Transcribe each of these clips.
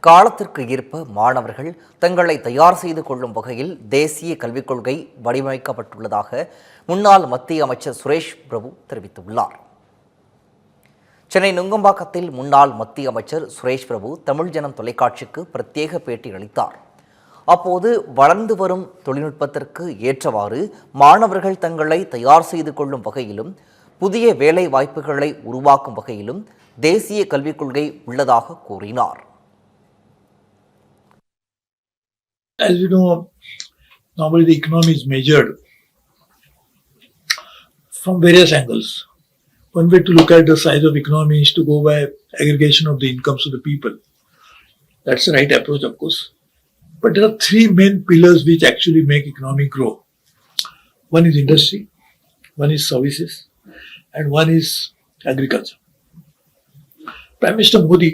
காலத்திற்கு ஏற்ப மாணவர்கள் தங்களை தயார் செய்து கொள்ளும் வகையில் தேசிய கல்விக் கொள்கை வடிவமைக்கப்பட்டுள்ளதாக முன்னாள் மத்திய அமைச்சர் சுரேஷ் பிரபு தெரிவித்துள்ளார். சென்னை நுங்கம்பாக்கத்தில் முன்னாள் மத்திய அமைச்சர் சுரேஷ் பிரபு தமிழ் ஜனம் தொலைக்காட்சிக்கு பிரத்யேக பேட்டி அளித்தார். அப்போது வளர்ந்து வரும் தொழில்நுட்பத்திற்கு ஏற்றவாறு மாணவர்கள் தங்களை தயார் செய்து கொள்ளும் வகையிலும் புதிய வேலை வாய்ப்புகளை உருவாக்கும் வகையிலும் தேசிய கல்விக் கொள்கை உள்ளதாக கூறினார். As you know, normally the economy is measured from various angles. One way to look at the size of economy is to go by aggregation of the incomes of the people. That's the right approach, of course. But there are three main pillars which actually make economy grow. One is industry, one is services, and one is agriculture. Prime Minister Modi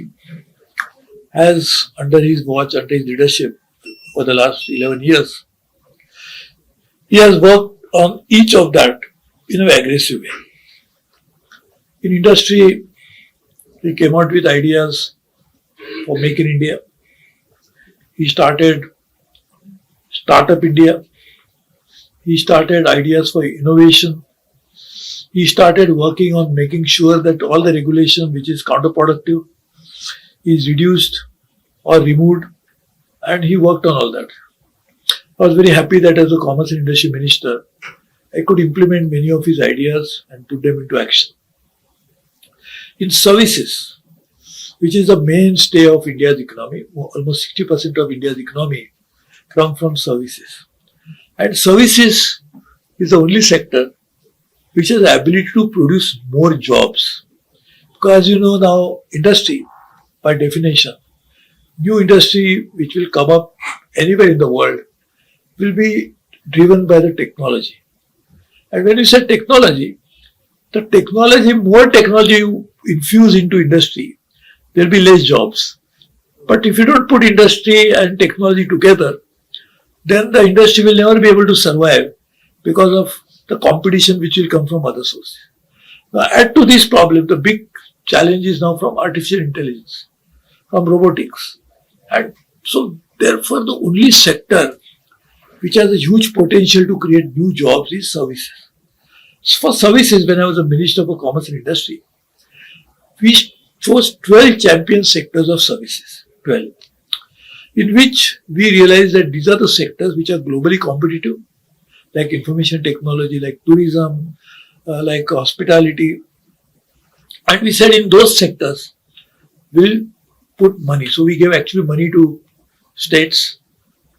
has, under his watch, under his leadership, for the last 11 years, he has worked on each of that in a very aggressive way. In industry, he came out with ideas for Make in India. He started Startup India. He started ideas for innovation. He started working on making sure that all the regulation which is counterproductive is reduced or removed. And he worked on all that. I was very happy that as a Commerce and Industry Minister, I could implement many of his ideas and put them into action. In services, which is the mainstay of India's economy, almost 60% of India's economy come from services. And services is the only sector which has the ability to produce more jobs. Because you know now, industry, by definition, new industry which will come up anywhere in the world will be driven by the technology. And when you say technology, more technology you infuse into industry, there will be less jobs. But if you don't put industry and technology together, then the industry will never be able to survive because of the competition which will come from other sources. Now add to this problem, the big challenge is now from artificial intelligence, from robotics. And so, therefore, the only sector which has a huge potential to create new jobs is services. For services, when I was a Minister for Commerce and Industry, we chose 12 champion sectors of services, 12, in which we realized that these are the sectors which are globally competitive, like information technology, like tourism, like hospitality. And we said in those sectors, we'll put money. So we gave actually money to states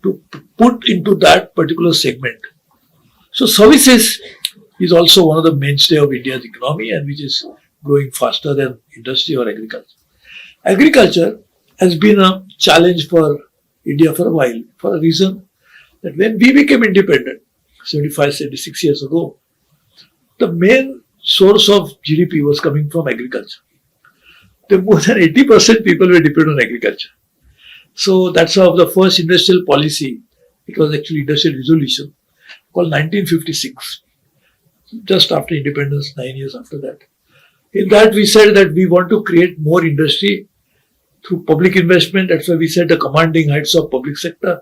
to put into that particular segment. So services is also one of the mainstay of India's economy and which is growing faster than industry or agriculture. Agriculture has been a challenge for India for a while, for a reason that when we became independent, 75, 76 years ago, the main source of GDP was coming from agriculture. More than 80% people were dependent on agriculture. So that's how the first industrial policy, it was actually industrial resolution, called 1956, just after independence, 9 years after that. In that we said that we want to create more industry through public investment. That's why we said the commanding heights of public sector.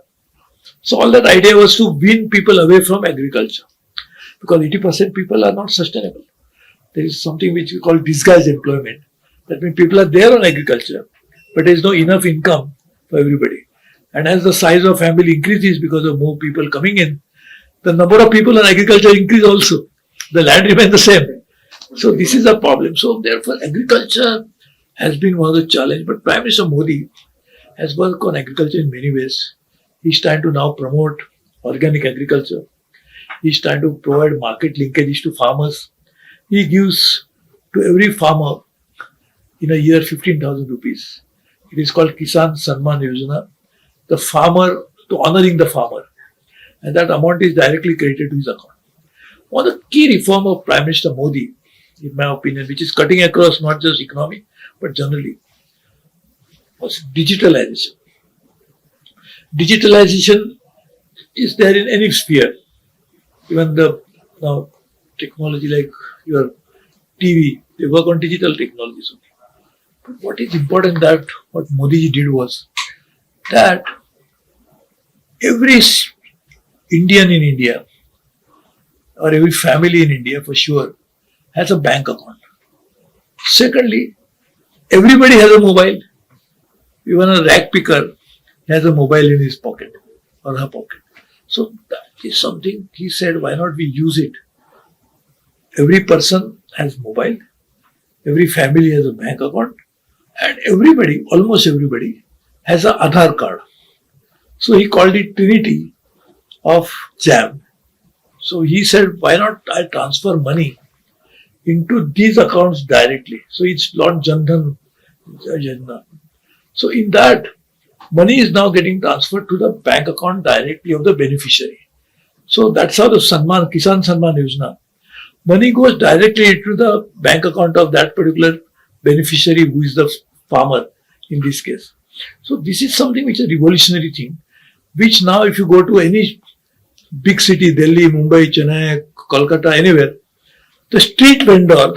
So all that idea was to wean people away from agriculture, because 80% people are not sustainable. There is something which we call disguised employment. That means people are there on agriculture, but there is no enough income for everybody. And as the size of family increases because of more people coming in, the number of people on agriculture increase also. The land remains the same. So this is a problem. So therefore agriculture has been one of the challenges. But Prime Minister Modi has worked on agriculture in many ways. He's trying to now promote organic agriculture. He's trying to provide market linkages to farmers. He gives to every farmer in a year 15,000 rupees. It is called Kisan Samman Yojana, the farmer, to honoring the farmer. And that amount is directly credited to his account. One of the key reform of Prime Minister Modi, in my opinion, which is cutting across not just economy, but generally, was digitalization. Digitalization is there in any sphere. Even the now technology like your TV, they work on digital technologies only. But what is important that what Modi ji did was that every Indian in India or every family in India for sure has a bank account. Secondly, everybody has a mobile. Even a rag picker has a mobile in his pocket or her pocket. So that is something he said, why not we use it? Every person has mobile, every family has a bank account, and everybody, almost everybody, has an Aadhaar card. So he called it Trinity of Jam. So he said, why not I transfer money into these accounts directly? So it's not Janam. So in that, money is now getting transferred to the bank account directly of the beneficiary. So that's how the Kisan Sanman Yojana, money goes directly into the bank account of that particular beneficiary who is the farmer in this case. So this is something which is a revolutionary thing, which now if you go to any big city, Delhi, Mumbai, Chennai, Kolkata, anywhere, the street vendor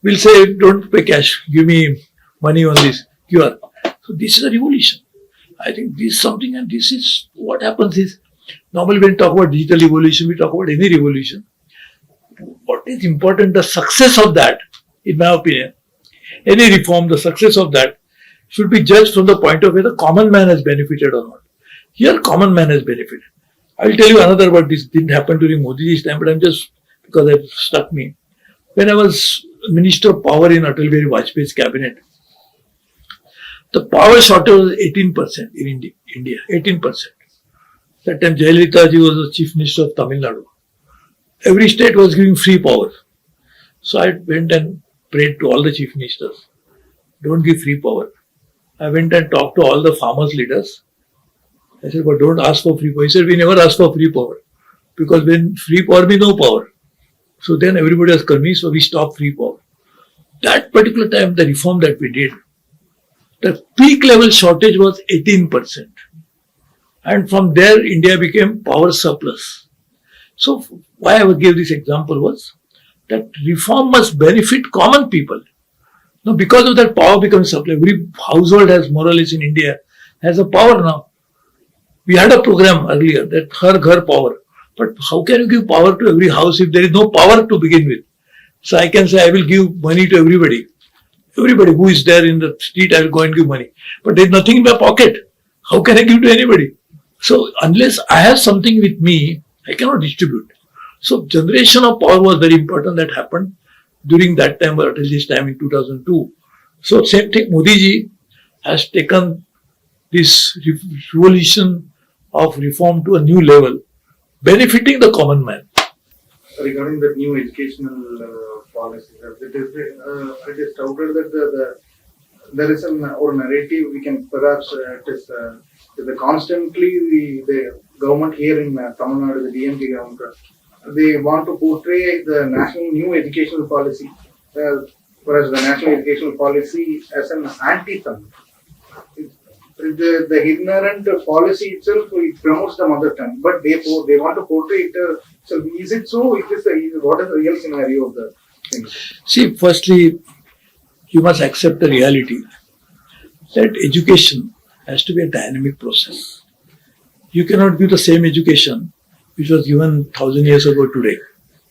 will say, don't pay cash, give me money on this QR. So this is a revolution. I think this is something, and this is what happens is, normally when we talk about digital evolution, we talk about any revolution. What is important, the success of that, in my opinion, any reform, the success of that should be judged from the point of view the common man has benefited or not. Here, common man has benefited. I will tell you another, but this didn't happen during Modi's time, but I'm just, because it struck me. When I was Minister of Power in Atal Bihari Vajpayee's cabinet, the power shortage was 18% in India, 18%. That time Jayalalitha ji was the Chief Minister of Tamil Nadu. Every state was giving free power. So I went and prayed to all the Chief Ministers, don't give free power. I went and talked to all the farmers' leaders. I said, but don't ask for free power. He said, we never ask for free power. Because when free power means no power. So then everybody was convinced, so we stopped free power. That particular time, the reform that we did, the peak level shortage was 18%. And from there, India became power surplus. So why I gave this example was that reform must benefit common people. Now, because of that, power becomes surplus. Every household has, more or less in India, has a power now. We had a program earlier that Har Ghar Power. But how can you give power to every house if there is no power to begin with? So I can say I will give money to everybody. Everybody who is there in the street, I will go and give money. But there is nothing in my pocket. How can I give to anybody? So unless I have something with me, I cannot distribute. So generation of power was very important. That happened during that time or at least time in 2002. So same thing, Modi ji has taken this revolution of reform to a new level, benefiting the common man. Regarding the new educational policy, it is touted that there is a narrative we can perhaps constantly the government here in Tamil Nadu, the DMK government, they want to portray the national new educational policy, whereas the national educational policy as an anti-thumb. The ignorant policy itself, it promotes the mother tongue, but they want to portray it. So is it so? What is the real scenario of the thing? See, firstly, you must accept the reality that education has to be a dynamic process. You cannot give the same education which was given 1,000 years ago today,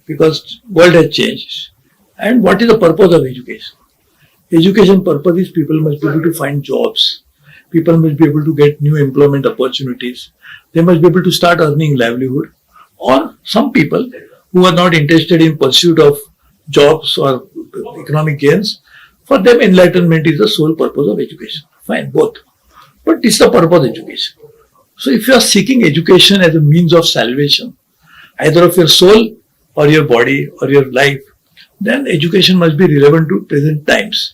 because world has changed. And what is the purpose of education? Education purpose is people must be able to find jobs. People must be able to get new employment opportunities. They must be able to start earning livelihood. Or some people who are not interested in pursuit of jobs or economic gains, for them enlightenment is the sole purpose of education. Fine, both. But this is the purpose of education. So if you are seeking education as a means of salvation, either of your soul or your body or your life, then education must be relevant to present times.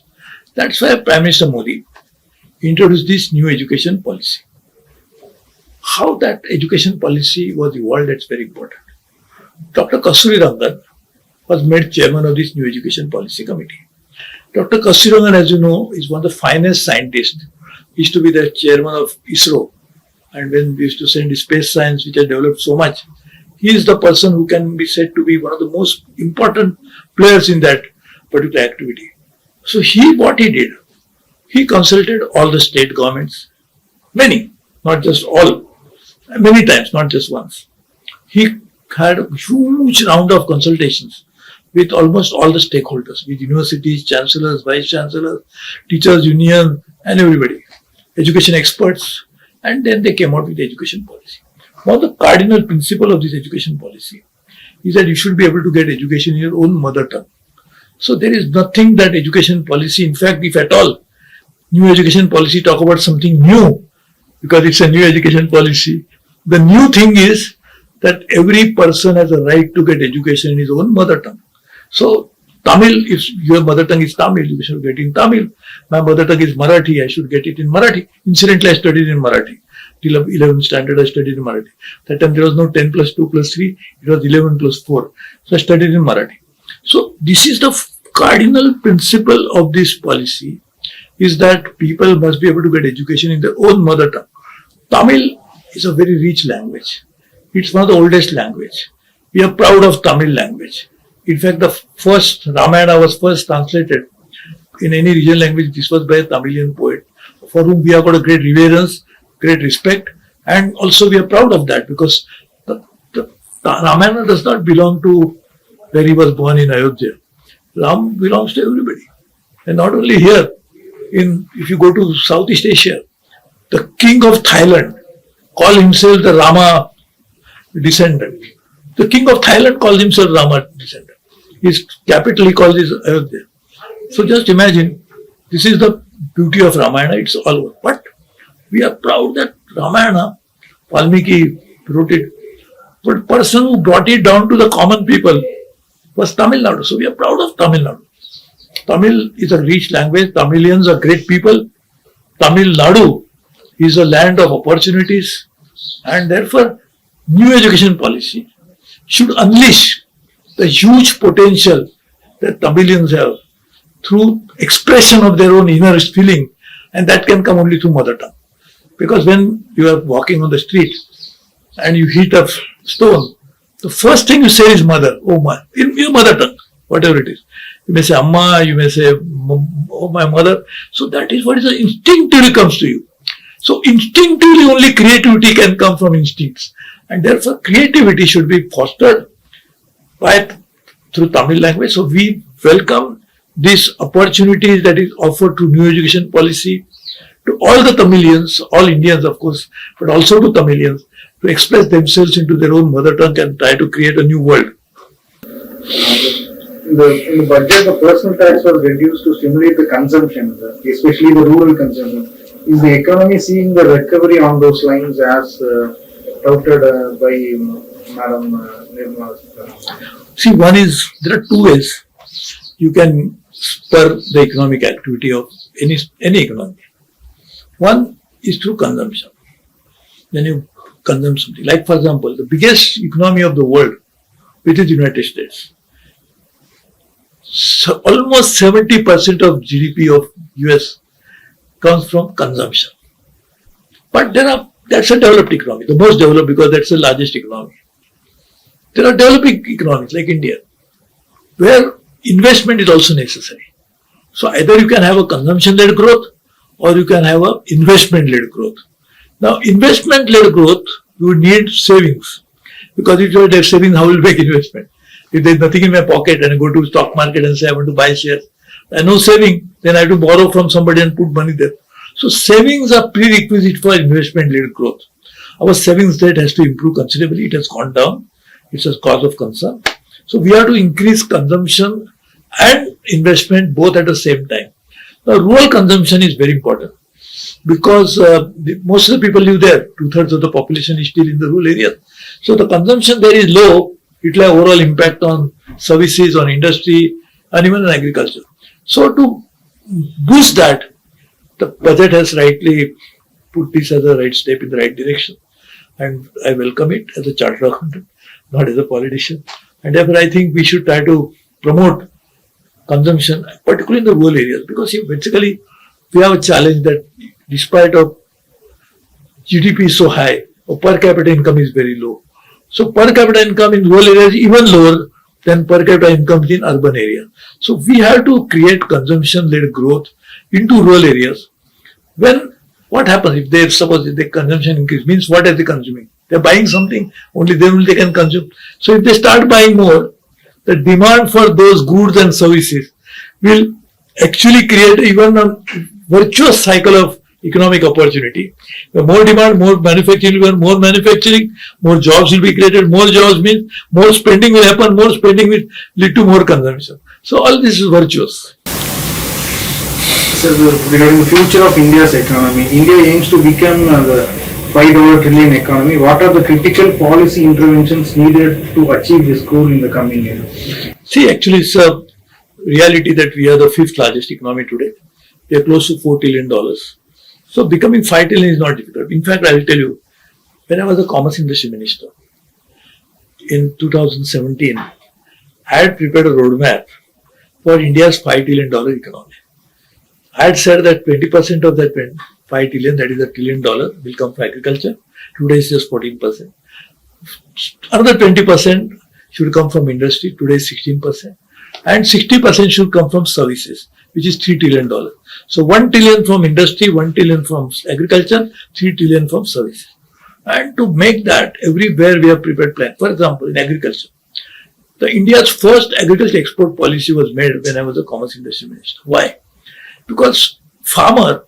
That's why Prime Minister Modi introduced this new education policy. How that education policy was evolved, that's very important. Dr. Kasturi Rangan was made chairman of this new education policy committee. Dr. Kasturi Rangan, as you know, is one of the finest scientists. He used to be the chairman of ISRO. And when we used to send space science, which has developed so much, he is the person who can be said to be one of the most important players in that particular activity. So what he did, he consulted all the state governments, many, not just all, many times, not just once. He had a huge round of consultations with almost all the stakeholders, with universities, chancellors, vice chancellors, teachers union, and everybody, education experts, and then they came out with the education policy. One of the cardinal principles of this education policy is that you should be able to get education in your own mother tongue. So there is nothing that education policy, in fact, if at all, new education policy talk about something new, because it's a new education policy, the new thing is that every person has a right to get education in his own mother tongue. So Tamil, if your mother tongue is Tamil, you should get it in Tamil. My mother tongue is Marathi, I should get it in Marathi. Incidentally, I studied in Marathi. Till 11th standard, I studied in Marathi. That time there was no 10 plus 2 plus 3, it was 11 plus 4. So I studied in Marathi. So this is the cardinal principle of this policy, is that people must be able to get education in their own mother tongue. Tamil is a very rich language. It's one of the oldest language. We are proud of Tamil language. In fact, the first Ramayana was first translated in any regional language. This was by a Tamilian poet, for whom we have got a great reverence, great respect, and also we are proud of that, because the Ramayana does not belong to where he was born in Ayodhya. Ram belongs to everybody. And not only here, if you go to Southeast Asia, the king of Thailand called himself the Rama descendant. The king of Thailand calls himself Rama descendant. His capital he calls is Ayodhya. So just imagine, this is the beauty of Ramayana, it's all over. But we are proud that Ramayana, Valmiki wrote it, but person who brought it down to the common people was Tamil Nadu. So we are proud of Tamil Nadu. Tamil is a rich language, Tamilians are great people. Tamil Nadu is a land of opportunities, and therefore new education policy should unleash the huge potential that Tamilians have through expression of their own inner feeling, and that can come only through mother tongue. Because when you are walking on the street and you hit a stone, the first thing you say is mother, oh my, in your mother tongue, whatever it is. You may say Amma, you may say oh my mother. So that is what is instinctively comes to you. So instinctively only creativity can come from instincts. And therefore creativity should be fostered through Tamil language. So we welcome these opportunities that is offered to new education policy to all the Tamilians, all Indians of course, but also to Tamilians, to express themselves into their own mother tongue and try to create a new world. In the budget, the personal tax was reduced to stimulate the consumption, especially the rural consumption. Is the economy seeing the recovery on those lines as touted by Madam Nirmala? See, there are two ways you can spur the economic activity of any economy. One is through consumption. When you consume something, like for example, the biggest economy of the world, which is the United States. So almost 70% of GDP of US comes from consumption. But that's a developed economy, the most developed because that's the largest economy. There are developing economies like India, where investment is also necessary. So either you can have a consumption-led growth or you can have a investment-led growth. Now investment-led growth, you would need savings, because if you don't have savings, how will you make investment? If there's nothing in my pocket and I go to stock market and say I want to buy shares, I have no saving, then I have to borrow from somebody and put money there. So savings are prerequisite for investment-led growth. Our savings rate has to improve considerably. It has gone down. It's a cause of concern. So we have to increase consumption and investment both at the same time. Now rural consumption is very important because most of the people live there. 2/3 of the population is still in the rural areas. So the consumption there is low. It will have overall impact on services, on industry, and even on agriculture. So to boost that, the budget has rightly put this as a right step in the right direction. And I welcome it as a chartered accountant, not as a politician. And therefore I think we should try to promote consumption, particularly in the rural areas, because basically we have a challenge that despite of GDP is so high, our per capita income is very low. So per capita income in rural areas is even lower than per capita income in urban areas. So we have to create consumption-led growth into rural areas. When what happens if they suppose if the consumption increase? Means what are they consuming? They're buying something, only then they can consume. So if they start buying more, the demand for those goods and services will actually create even a virtuous cycle of economic opportunity. The more demand, more manufacturing, more jobs will be created. More jobs means more spending will happen, more spending will lead to more consumption. So all this is virtuous. So regarding the future of India's economy, India aims to become the $5 trillion economy. What are the critical policy interventions needed to achieve this goal in the coming years? See, actually, it's a reality that we are the 5th largest economy today. We are close to $4 trillion. So becoming 5 trillion is not difficult. In fact, I will tell you, when I was a Commerce Industry Minister in 2017, I had prepared a roadmap for India's $5 trillion economy. I had said that 20% of that 5 trillion, that is $1 trillion, will come from agriculture. Today is just 14%. Another 20% should come from industry. Today is 16%. And 60% should come from services, which is $3 trillion. So 1 trillion from industry, 1 trillion from agriculture, 3 trillion from services. And to make that, everywhere we have prepared plan. For example, in agriculture, India's first agriculture export policy was made when I was a Commerce Industry Minister. Why? Because farmer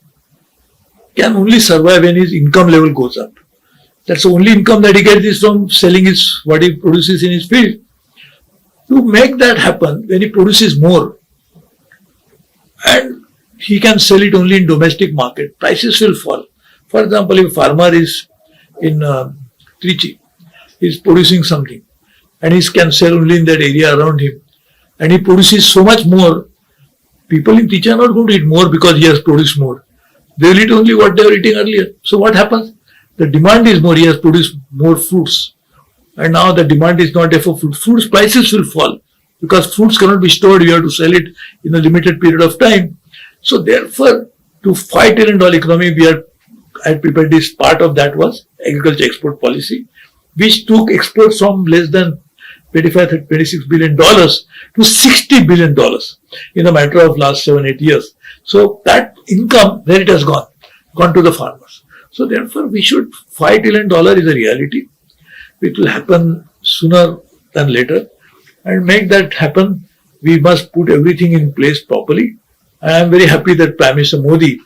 can only survive when his income level goes up. That's the only income that he gets is from selling what he produces in his field. To make that happen, when he produces more, and he can sell it only in domestic market, prices will fall. For example, if a farmer is in Trichy, he is producing something, and he can sell only in that area around him, and he produces so much more, people in Trichy are not going to eat more because he has produced more. They will eat only what they were eating earlier. So what happens? The demand is more, he has produced more fruits. And now the demand is not there for fruit. Fruits prices will fall because fruits cannot be stored. You have to sell it in a limited period of time. So therefore, to $5 trillion economy, I prepared this. Part of that was agriculture export policy, which took exports from less than $26 billion to $60 billion in a matter of last 7-8 years. So that income, where it has gone to the farmers. So therefore, $5 trillion is a reality. It will happen sooner than later. And make that happen, we must put everything in place properly. And I am very happy that Prime Minister Modi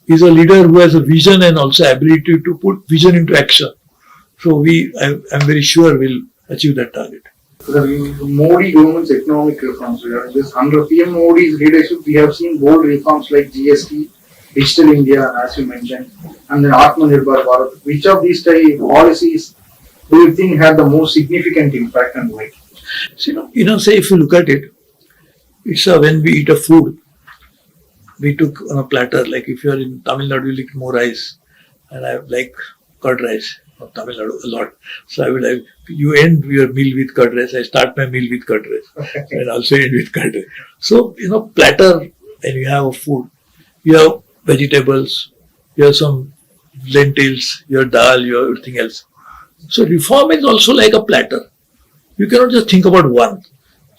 is a leader who has a vision and also ability to put vision into action. So I am very sure we'll achieve that target. The Modi government's economic reforms, under PM Modi's leadership, we have seen bold reforms like GST, Digital India, as you mentioned, and then Atmanirbhar Bharat. Which of these policies do you think had the most significant impact and why? So, say if you look at it, it's when we eat a food, we took on a platter, like if you are in Tamil Nadu, you eat more rice, and I like curd rice of Tamil Nadu a lot. So you end your meal with curd rice, I start my meal with curd rice, and also end with curd rice. So, platter, when you have a food, you have vegetables, you have some lentils, you have dal, you have everything else. So reform is also like a platter. You cannot just think about one.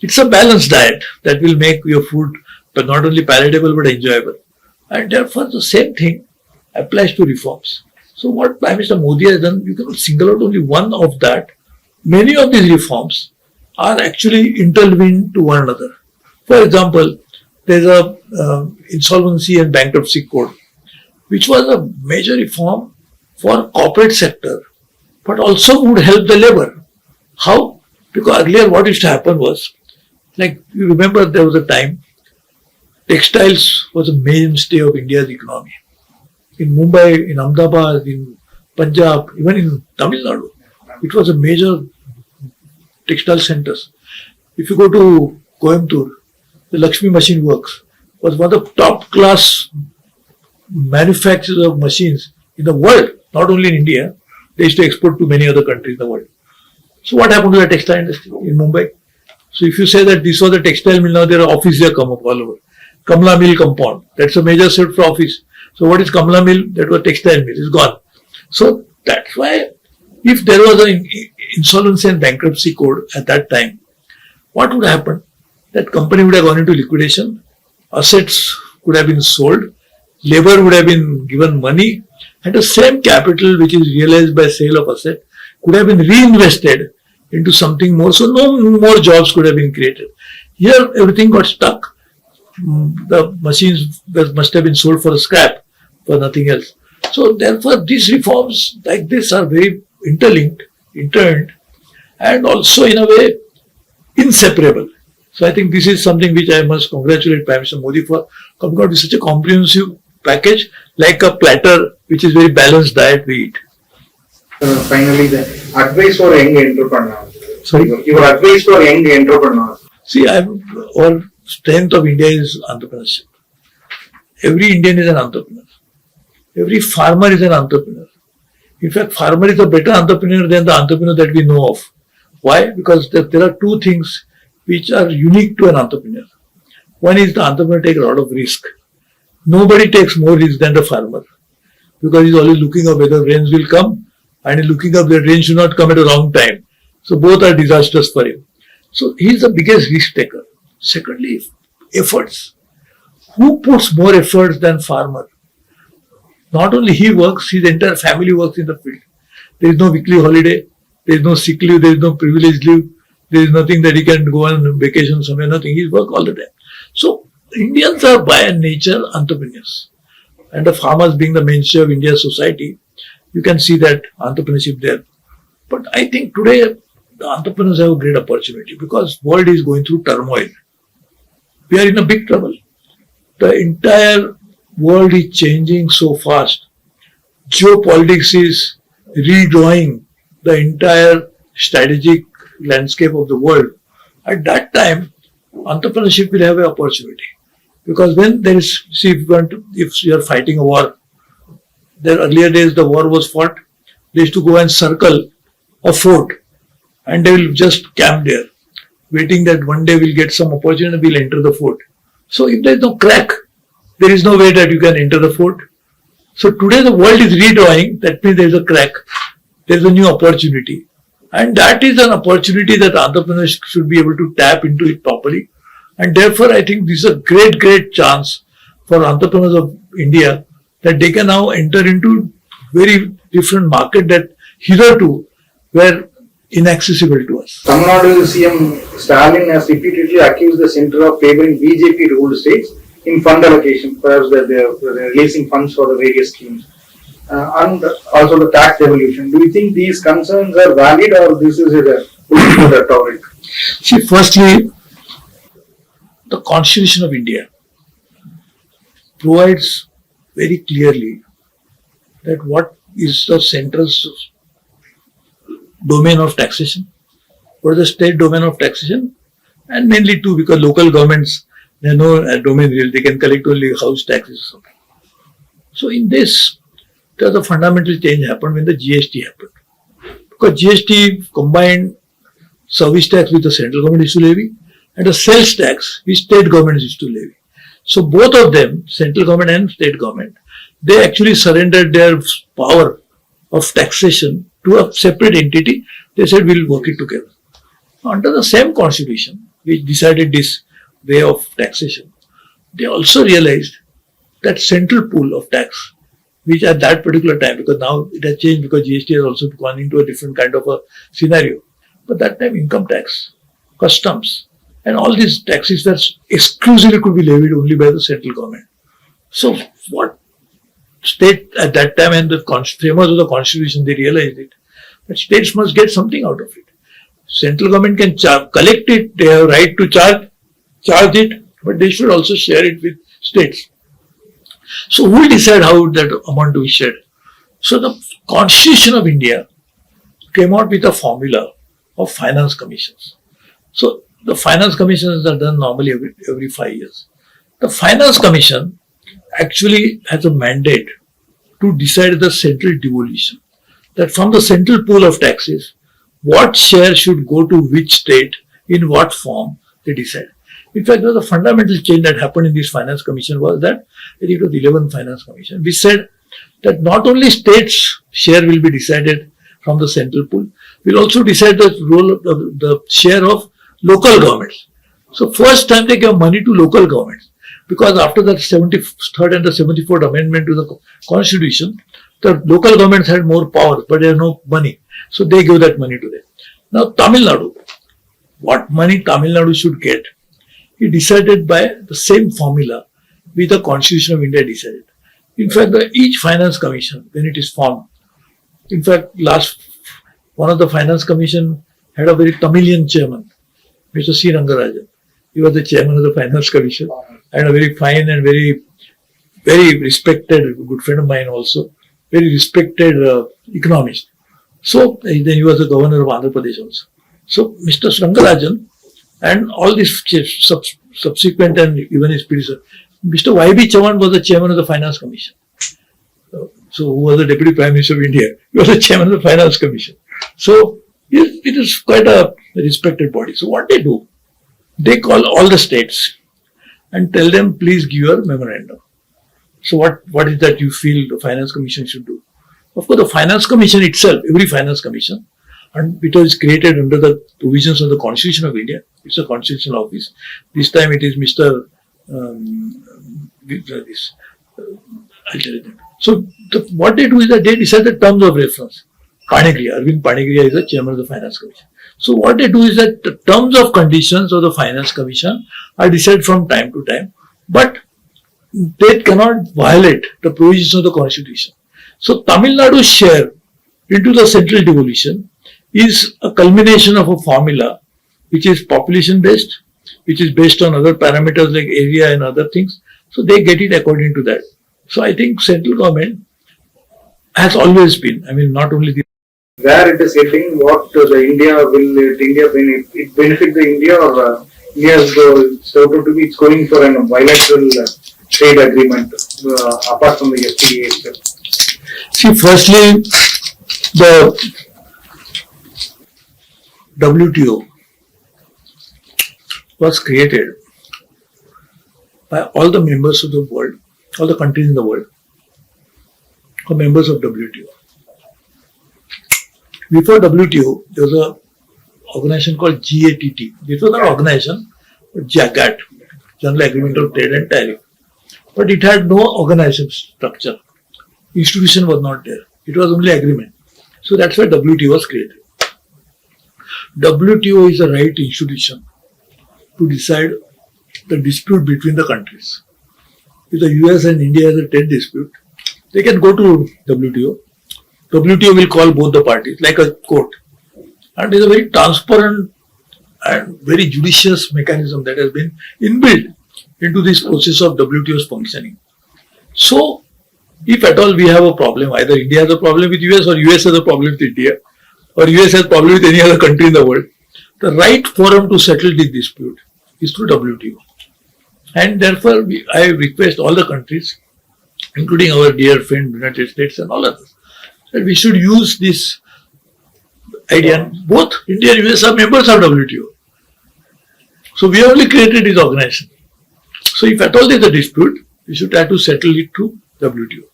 It's a balanced diet that will make your food but not only palatable but enjoyable. And therefore the same thing applies to reforms. So what Prime Minister Modi has done, you cannot single out only one of that. Many of these reforms are actually intertwined to one another. For example, there's a insolvency and bankruptcy code, which was a major reform for corporate sector, but also would help the labor. How? Because earlier what used to happen was, like you remember there was a time, textiles was a mainstay of India's economy. In Mumbai, in Ahmedabad, in Punjab, even in Tamil Nadu, it was a major textile centers. If you go to Coimbatore, the Lakshmi Machine Works was one of the top class manufacturers of machines in the world, not only in India. They used to export to many other countries in the world. So what happened to the textile industry in Mumbai? So if you say that this was a textile mill, now there are offices there come up all over. Kamla Mill compound, that's a major set for office. So what is Kamla Mill? That was textile mill, it's gone. So that's why if there was an insolvency and bankruptcy code at that time, what would happen? That company would have gone into liquidation, assets could have been sold, labor would have been given money, And the same capital which is realized by sale of asset could have been reinvested into something more. So no more jobs could have been created. Here everything got stuck. The machines must have been sold for a scrap, for nothing else. So therefore these reforms like this are very interlinked, interned, and also in a way inseparable. So I think this is something which I must congratulate Prime Minister Modi for coming out with such a comprehensive package, like a platter which is very balanced diet we eat. Finally, the advice for young entrepreneurs. Sorry? Your advice for young entrepreneurs. See, our strength of India is entrepreneurship. Every Indian is an entrepreneur. Every farmer is an entrepreneur. In fact, farmer is a better entrepreneur than the entrepreneur that we know of. Why? Because there are two things which are unique to an entrepreneur. One is the entrepreneur takes a lot of risk. Nobody takes more risk than the farmer, because he's always looking up whether rains will come, and he's looking up that rain should not come at a wrong time. So both are disastrous for him. So he's the biggest risk taker. Secondly, efforts. Who puts more efforts than farmer? Not only he works, his entire family works in the field. There is no weekly holiday, there is no sick leave, there is no privilege leave, there is nothing that he can go on vacation somewhere, nothing. He works all the time. So Indians are by nature entrepreneurs. And the farmers being the mainstay of India's society, you can see that entrepreneurship there. But I think today the entrepreneurs have a great opportunity because world is going through turmoil. We are in a big trouble. The entire world is changing so fast. Geopolitics is redrawing the entire strategic landscape of the world. At that time, entrepreneurship will have an opportunity. Because when there is, see, if you are fighting a war, there earlier days the war was fought, they used to go and circle a fort and they will just camp there, waiting that one day we'll get some opportunity and we'll enter the fort. So if there is no crack, there is no way that you can enter the fort. So today the world is redrawing, that means there is a crack, there is a new opportunity. And that is an opportunity that entrepreneurs should be able to tap into it properly. And therefore, I think this is a great, great chance for entrepreneurs of India that they can now enter into very different market that hitherto were inaccessible to us. Tamil Nadu CM Stalin has repeatedly accused the center of favoring BJP ruled states in fund allocation, perhaps that they are releasing funds for the various schemes. And also the tax devolution. Do you think these concerns are valid or this is a political rhetoric? See, firstly, the Constitution of India provides very clearly that what is the central's domain of taxation, what is the state domain of taxation, and mainly two, because local governments, they have no domain really, they can collect only house taxes or something. So in this, there's a fundamental change happened when the GST happened. Because GST combined service tax with the central government used to levy and the sales tax which state governments used to levy. So both of them, central government and state government, they actually surrendered their power of taxation to a separate entity. They said we'll work it together. Under the same constitution which decided this way of taxation, they also realized that central pool of tax, which at that particular time, because now it has changed because GST has also gone into a different kind of a scenario. But that time income tax, customs, and all these taxes were exclusively could be levied only by the central government. So what state at that time and the framers of the constitution, they realized it, that states must get something out of it. Central government can collect it, they have right to charge it, but they should also share it with states. So who will decide how that amount to be shared? So the Constitution of India came out with a formula of finance commissions. So the finance commissions are done normally every 5 years. The finance commission actually has a mandate to decide the central devolution. That from the central pool of taxes, what share should go to which state, in what form, they decide. In fact, there was a fundamental change that happened in this finance commission was that, I think it was the 11th finance commission, we said that not only states' share will be decided from the central pool, we'll also decide the role of the share of local governments. So first time they gave money to local governments, because after the 73rd and the 74th amendment to the constitution, The local governments had more power, but they had no money. So they gave that money to them. Now Tamil Nadu, what money Tamil Nadu should get, he decided by the same formula with the Constitution of India decided. In fact, each finance commission, when it is formed, in fact, one of the finance commission had a very Tamilian chairman, Mr. C. Rangarajan. He was the chairman of the finance commission and a very fine and very, very respected, good friend of mine also, very respected economist. So then he was the governor of Andhra Pradesh also. So Mr. Rangarajan and all these subsequent and even his predecessor, Mr. Y.B. Chavan was the chairman of the finance commission. So who was the deputy prime minister of India? He was the chairman of the finance commission. So it is quite a respected body. So what they do, they call all the states and tell them, please give your memorandum. So what is that you feel the finance commission should do? Of course, the finance commission itself, every finance commission, and it was created under the provisions of the Constitution of India. It's a constitutional office. This time it is Mr. I'll tell you that. So what they do is that they decide the terms of reference. Arvind Panigriya is the chairman of the finance commission. So what they do is that the terms of conditions of the finance commission are decided from time to time, but they cannot violate the provisions of the constitution. So Tamil Nadu's share into the central devolution is a culmination of a formula which is population based, which is based on other parameters like area and other things. So they get it according to that. So I think central government has always been, not only the where it is heading, what the India it benefit the India, or India is it's going for a bilateral trade agreement apart from the FTA itself. See, firstly, the WTO was created by all the members of the world, all the countries in the world, who are members of WTO. Before WTO, there was an organization called GATT. This was an organization, GATT, General Agreement of Trade and Tariff. But it had no organization structure. Institution was not there. It was only agreement. So that's why WTO was created. WTO is the right institution to decide the dispute between the countries. If the US and India has a trade dispute, they can go to WTO. WTO will call both the parties like a court. And it is a very transparent and very judicious mechanism that has been inbuilt into this process of WTO's functioning. So, if at all we have a problem, either India has a problem with US or US has a problem with India, or US has a problem with any other country in the world, the right forum to settle this dispute is through WTO. And therefore, I request all the countries, including our dear friend United States and all others, that we should use this idea. Both India and US are members of WTO. So we have only created this organization. So if at all there is a dispute, we should try to settle it through WTO.